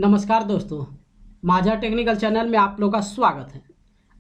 नमस्कार दोस्तों, माझा टेक्निकल चैनल में आप लोगों का स्वागत है।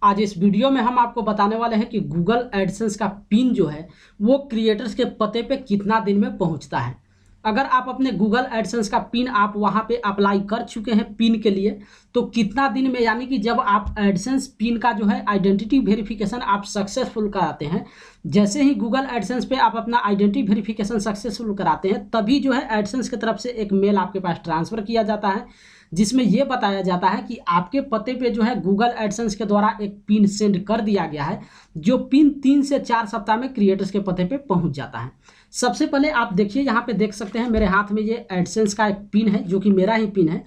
आज इस वीडियो में हम आपको बताने वाले हैं कि गूगल एडसेंस का पिन जो है वो क्रिएटर्स के पते पे कितना दिन में पहुंचता है। अगर आप अपने गूगल एडसेंस का पिन आप वहां पे अप्लाई कर चुके हैं पिन के लिए, तो कितना दिन में, यानी कि जब आप एडसेंस पिन का जो है आइडेंटिटी वेरिफिकेशन आप सक्सेसफुल कराते हैं, जैसे ही गूगल एडसेंस पे आप अपना आइडेंटिटी वेरिफिकेशन सक्सेसफुल कराते हैं, तभी जो है एडसेंस की तरफ से एक मेल आपके पास ट्रांसफ़र किया जाता है, जिसमें यह बताया जाता है कि आपके पते पे जो है गूगल एडसेंस के द्वारा एक पिन सेंड कर दिया गया है, जो पिन 3 से 4 सप्ताह में क्रिएटर्स के पते पे पहुंच जाता है। सबसे पहले आप देखिए, यहाँ पे देख सकते हैं मेरे हाथ में ये एडसेंस का एक पिन है, जो कि मेरा ही पिन है।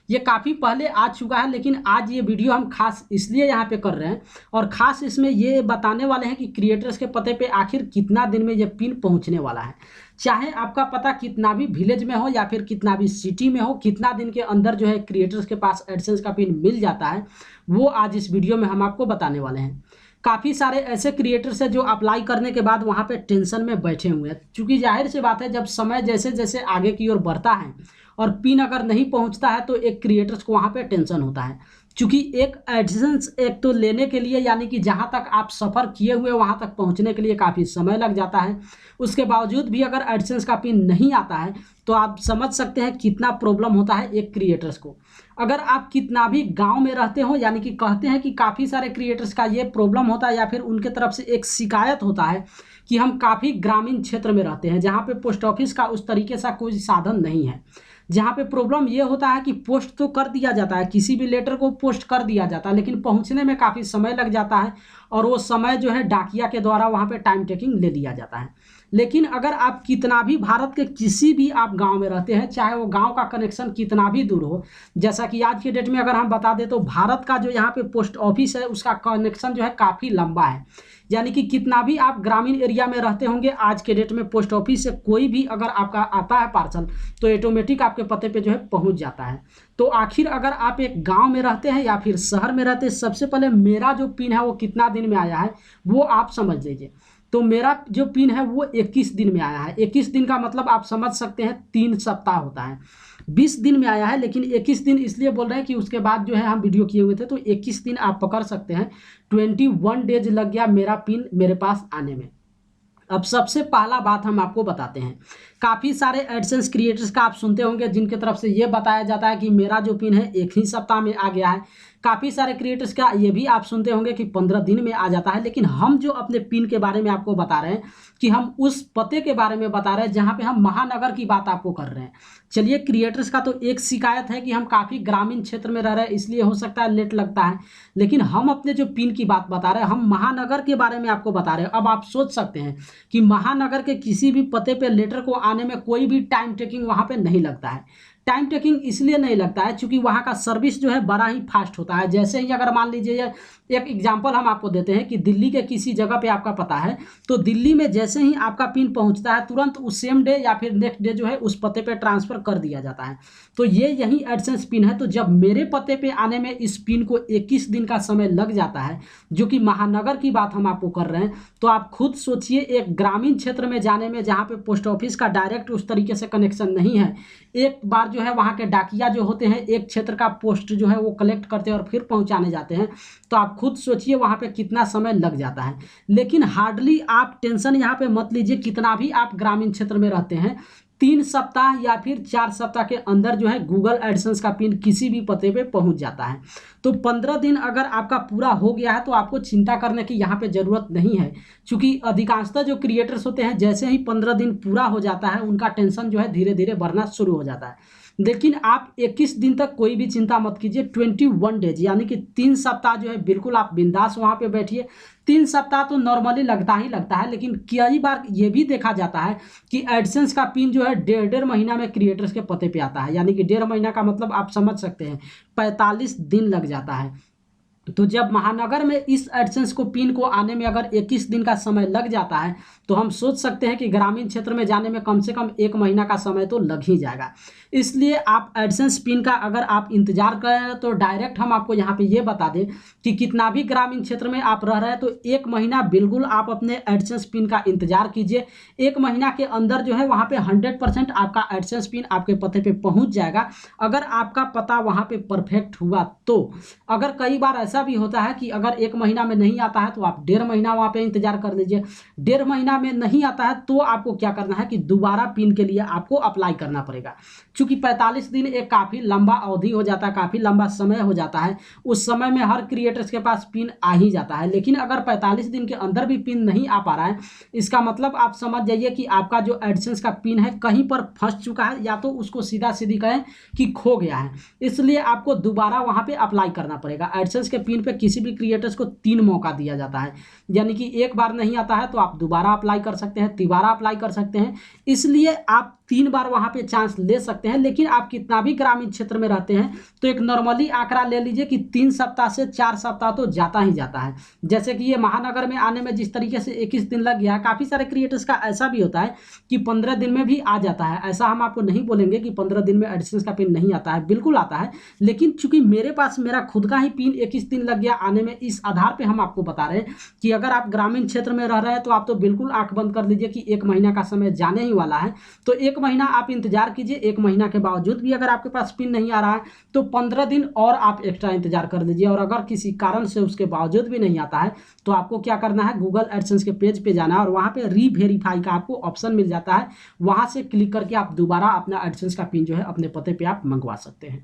ये काफ़ी पहले आ चुका है, लेकिन आज ये वीडियो हम खास इसलिए यहाँ पे कर रहे हैं, और ख़ास इसमें ये बताने वाले हैं कि क्रिएटर्स के पते पे आखिर कितना दिन में ये पिन पहुँचने वाला है। चाहे आपका पता कितना भी विलेज में हो या फिर कितना भी सिटी में हो, कितना दिन के अंदर जो है क्रिएटर्स के पास एडसेंस का पिन मिल जाता है, वो आज इस वीडियो में हम आपको बताने वाले हैं। काफ़ी सारे ऐसे क्रिएटर्स हैं जो अप्लाई करने के बाद वहाँ पे टेंशन में बैठे हुए हैं, क्योंकि जाहिर सी बात है, जब समय जैसे जैसे आगे की ओर बढ़ता है और पिन अगर नहीं पहुँचता है तो एक क्रिएटर्स को वहाँ पे टेंशन होता है, क्योंकि एक एडसेंस एक तो लेने के लिए, यानी कि जहाँ तक आप सफ़र किए हुए वहाँ तक पहुँचने के लिए काफ़ी समय लग जाता है। उसके बावजूद भी अगर एडसेंस का पिन नहीं आता है तो आप समझ सकते हैं कितना प्रॉब्लम होता है एक क्रिएटर्स को। अगर आप कितना भी गांव में रहते हो, यानी कि कहते हैं कि काफ़ी सारे क्रिएटर्स का ये प्रॉब्लम होता है, या फिर उनके तरफ से एक शिकायत होता है कि हम काफ़ी ग्रामीण क्षेत्र में रहते हैं, जहाँ पे पोस्ट ऑफिस का उस तरीके से कोई साधन नहीं है, जहाँ पे प्रॉब्लम ये होता है कि पोस्ट तो कर दिया जाता है, किसी भी लेटर को पोस्ट कर दिया जाता है, लेकिन पहुँचने में काफ़ी समय लग जाता है, और वो समय जो है डाकिया के द्वारा वहाँ पे टाइम टेकिंग ले लिया जाता है। लेकिन अगर आप कितना भी भारत के किसी भी आप गांव में रहते हैं, चाहे वो गांव का कनेक्शन कितना भी दूर हो, जैसा कि आज के डेट में अगर हम बता दें तो भारत का जो यहाँ पे पोस्ट ऑफिस है उसका कनेक्शन जो है काफ़ी लंबा है, यानी कि कितना भी आप ग्रामीण एरिया में रहते होंगे, आज के डेट में पोस्ट ऑफिस से कोई भी अगर आपका आता है पार्सल तो ऑटोमेटिक आपके पते पे जो है पहुंच जाता है। तो आखिर अगर आप एक गांव में रहते हैं या फिर शहर में रहते हैं, सबसे पहले मेरा जो पिन है वो कितना दिन में आया है वो आप समझ लीजिए। तो मेरा जो पिन है वो 21 दिन में आया है। 21 दिन का मतलब आप समझ सकते हैं 3 सप्ताह होता है। 20 दिन में आया है, लेकिन 21 दिन इसलिए बोल रहे हैं कि उसके बाद जो है हम वीडियो किए हुए थे, तो 21 दिन आप पकड़ सकते हैं। 21 डेज लग गया मेरा पिन मेरे पास आने में। अब सबसे पहला बात हम आपको बताते हैं, काफ़ी सारे एडसेंस क्रिएटर्स का आप सुनते होंगे जिनके तरफ से ये बताया जाता है कि मेरा जो पिन है 1 ही सप्ताह में आ गया है। काफ़ी सारे क्रिएटर्स का ये भी आप सुनते होंगे कि 15 दिन में आ जाता है। लेकिन हम जो अपने पिन के बारे में आपको बता रहे हैं, कि हम उस पते के बारे में बता रहे हैं जहाँ पे हम महानगर की बात आपको कर रहे हैं। चलिए, क्रिएटर्स का तो एक शिकायत है कि हम काफ़ी ग्रामीण क्षेत्र में रह रहे हैं, इसलिए हो सकता है लेट लगता है, लेकिन हम अपने जो पिन की बात बता रहे हैं, हम महानगर के बारे में आपको बता रहे हैं। अब आप सोच सकते हैं कि महानगर के किसी भी पते पे लेटर को आने में कोई भी टाइम टेकिंग वहाँ पे नहीं लगता है। टाइम टेकिंग इसलिए नहीं लगता है क्योंकि वहाँ का सर्विस जो है बड़ा ही फास्ट होता है। जैसे ही अगर मान लीजिए, एक एग्जांपल हम आपको देते हैं कि दिल्ली के किसी जगह पे आपका पता है, तो दिल्ली में जैसे ही आपका पिन पहुंचता है, तुरंत उस सेम डे या फिर नेक्स्ट डे जो है उस पते पे ट्रांसफ़र कर दिया जाता है। तो ये यही एडसेंस पिन है। तो जब मेरे पते पे आने में इस पिन को 21 दिन का समय लग जाता है, जो कि महानगर की बात हम आपको कर रहे हैं, तो आप खुद सोचिए, एक ग्रामीण क्षेत्र में जाने में जहाँ पे पोस्ट ऑफिस का डायरेक्ट उस तरीके से कनेक्शन नहीं है, एक बार जो है वहाँ के डाकिया जो होते हैं एक क्षेत्र का पोस्ट जो है वो कलेक्ट करते हैं और फिर पहुँचाने जाते हैं, तो आप खुद सोचिए वहाँ पे कितना समय लग जाता है। लेकिन हार्डली आप टेंशन यहाँ पे मत लीजिए, कितना भी आप ग्रामीण क्षेत्र में रहते हैं, 3 सप्ताह या फिर 4 सप्ताह के अंदर जो है गूगल एडसेंस का पिन किसी भी पते पे पहुंच जाता है। तो 15 दिन अगर आपका पूरा हो गया है तो आपको चिंता करने की यहाँ पे ज़रूरत नहीं है, क्योंकि अधिकांशतः जो क्रिएटर्स होते हैं, जैसे ही 15 दिन पूरा हो जाता है उनका टेंशन जो है धीरे धीरे बढ़ना शुरू हो जाता है। लेकिन आप 21 दिन तक कोई भी चिंता मत कीजिए। 21 डेज यानी कि 3 सप्ताह जो है बिल्कुल आप बिंदास वहाँ पे बैठिए। 3 सप्ताह तो नॉर्मली लगता ही लगता है, लेकिन कई बार ये भी देखा जाता है कि एडसेंस का पिन जो है 1.5 महीना में क्रिएटर्स के पते पे आता है, यानी कि 1.5 महीना का मतलब आप समझ सकते हैं 45 दिन लग जाता है। तो जब महानगर में इस एडसेंस को पिन को आने में अगर 21 दिन का समय लग जाता है तो हम सोच सकते हैं कि ग्रामीण क्षेत्र में जाने में कम से कम 1 महीना का समय तो लग ही जाएगा। इसलिए आप एडसेंस पिन का अगर आप इंतजार करें तो डायरेक्ट हम आपको यहाँ पे ये बता दें कि कितना भी ग्रामीण क्षेत्र में आप रह रहे हैं तो 1 महीना बिल्कुल आप अपने एडसेंस पिन का इंतजार कीजिए। 1 महीना के अंदर जो है वहाँ पे 100% आपका एडसेंस पिन आपके पते पे पहुँच जाएगा, अगर आपका पता वहाँ पे परफेक्ट हुआ तो। अगर कई बार ऐसा भी होता है कि अगर 1 महीना में नहीं आता है तो आप 1.5 महीना वहाँ पे इंतजार कर लीजिए। 1.5 महीना में नहीं आता है तो आपको क्या करना है कि दोबारा पिन के लिए आपको अप्लाई करना पड़ेगा। चूंकि 45 दिन एक काफ़ी लंबा अवधि हो जाता है, काफ़ी लंबा समय हो जाता है, उस समय में हर क्रिएटर्स के पास पिन आ ही जाता है। लेकिन अगर 45 दिन के अंदर भी पिन नहीं आ पा रहा है, इसका मतलब आप समझ जाइए कि आपका जो एडसेंस का पिन है कहीं पर फंस चुका है, या तो उसको सीधा सीधी कहें कि खो गया है। इसलिए आपको दोबारा वहाँ पे अप्लाई करना पड़ेगा। एडसेंस के पिन पे किसी भी क्रिएटर्स को 3 मौका दिया जाता है, यानी कि एक बार नहीं आता है तो आप दोबारा अप्लाई कर सकते हैं, तिबारा अप्लाई कर सकते हैं। इसलिए आप 3 बार वहाँ पे चांस ले सकते हैं। लेकिन आप कितना भी ग्रामीण क्षेत्र में रहते हैं तो एक नॉर्मली आंकड़ा ले लीजिए कि 3 सप्ताह से 4 सप्ताह तो जाता ही जाता है। जैसे कि ये महानगर में आने में जिस तरीके से 21 दिन लग गया है, काफ़ी सारे क्रिएटर्स का ऐसा भी होता है कि 15 दिन में भी आ जाता है। ऐसा हम आपको नहीं बोलेंगे कि 15 दिन में एडसेंस का पिन नहीं आता है, बिल्कुल आता है। लेकिन चूंकि मेरे पास मेरा खुद का ही पिन 21 दिन लग गया आने में, इस आधार पर हम आपको बता रहे हैं कि अगर आप ग्रामीण क्षेत्र में रह रहे हैं तो आप तो बिल्कुल आंख बंद कर लीजिए कि 1 महीना का समय जाने ही वाला है। तो 1 महीना आप इंतजार कीजिए। 1 महीना के बावजूद भी अगर आपके पास पिन नहीं आ रहा है तो 15 दिन और आप एक्स्ट्रा इंतजार कर लीजिए। और अगर किसी कारण से उसके बावजूद भी नहीं आता है तो आपको क्या करना है, गूगल एडसेंस के पेज पे जाना है और वहाँ पे रीवेरीफाई का आपको ऑप्शन मिल जाता है। वहाँ से क्लिक करके आप दोबारा अपना एडसेंस का पिन जो है अपने पते पे आप मंगवा सकते हैं।